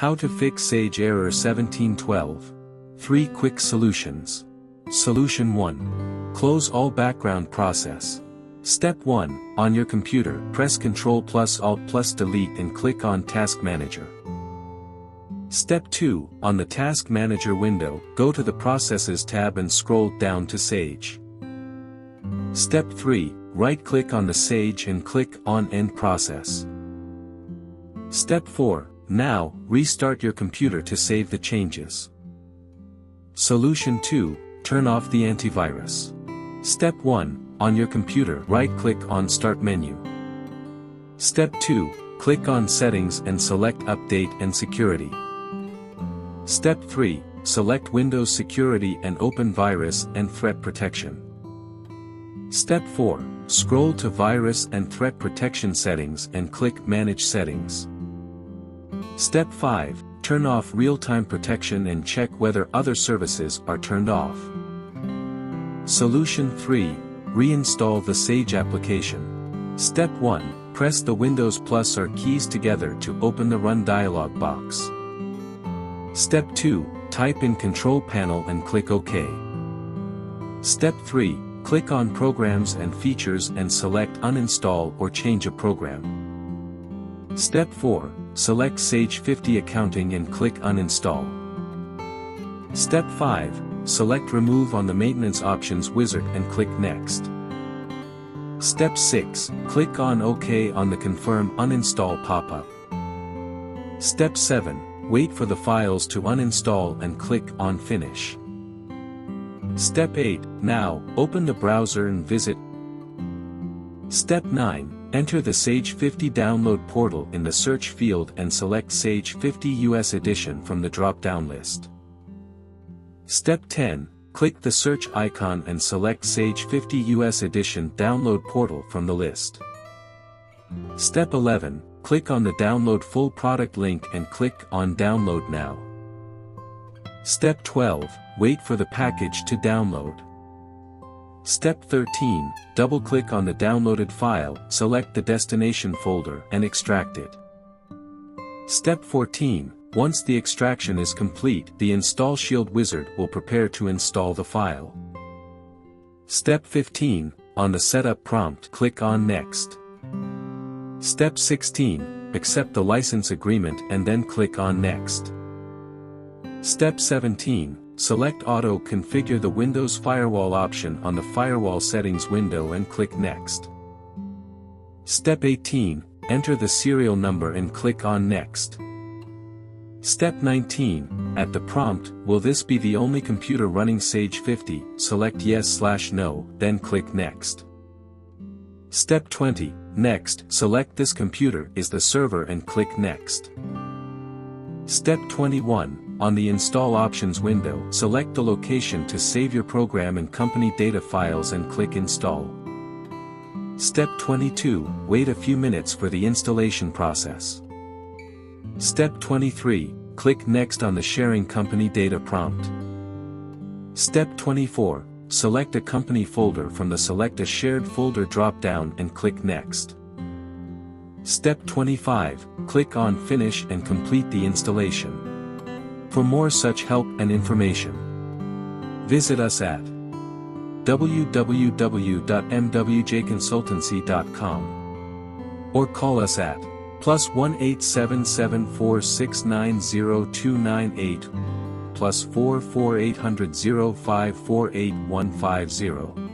How to fix Sage error 1712. 3 quick solutions. Solution 1. Close all background process. Step 1. On your computer, press Ctrl plus Alt plus Delete and click on Task Manager. Step 2. On the Task Manager window, go to the Processes tab and scroll down to Sage. Step 3. Right-click on the Sage and click on End Process. Step 4. Now, restart your computer to save the changes. Solution 2. Turn off the antivirus. Step 1. On your computer, right-click on Start menu. Step 2. Click on Settings and select Update and Security. Step 3. Select Windows Security and open Virus and Threat Protection. Step 4. Scroll to Virus and Threat Protection Settings and click Manage Settings. Step 5. Turn off real-time protection and check whether other services are turned off. Solution 3. Reinstall the Sage application. Step 1. Press the Windows plus R keys together to open the Run dialog box. Step 2. Type in Control Panel and click OK. Step 3. Click on Programs and Features and select Uninstall or change a program. Step 4. Select Sage 50 Accounting and click Uninstall. Step 5. Select Remove on the Maintenance Options wizard and click Next. Step 6. Click on OK on the Confirm Uninstall pop-up. Step 7. Wait for the files to uninstall and click on Finish. Step 8. Now, open the browser and visit. Step 9. Enter the Sage 50 download portal in the search field and select Sage 50 US Edition from the drop-down list. Step 10. Click the search icon and select Sage 50 US Edition download portal from the list. Step 11. Click on the Download Full Product link and click on Download Now. Step 12. Wait for the package to download. Step 13. Double-click on the downloaded file, select the destination folder and extract it. Step 14. Once the extraction is complete, the Install Shield wizard will prepare to install the file. Step 15. On the setup prompt, click on Next. Step 16. Accept the license agreement and then click on Next. Step 17. Select Auto Configure the Windows Firewall option on the Firewall Settings window and click Next. Step 18. Enter the serial number and click on Next. Step 19. At the prompt, will this be the only computer running Sage 50? Select Yes/No, then click Next. Step 20. Next, select this computer is the server and click Next. Step 21. On the Install Options window, select the location to save your program and company data files and click Install. Step 22. Wait a few minutes for the installation process. Step 23. Click Next on the Sharing Company Data prompt. Step 24. Select a company folder from the Select a Shared Folder drop-down and click Next. Step 25. Click on Finish and complete the installation. For more such help and information, visit us at www.mwjconsultancy.com or call us at +1 87746902988 +44 800 0548 150.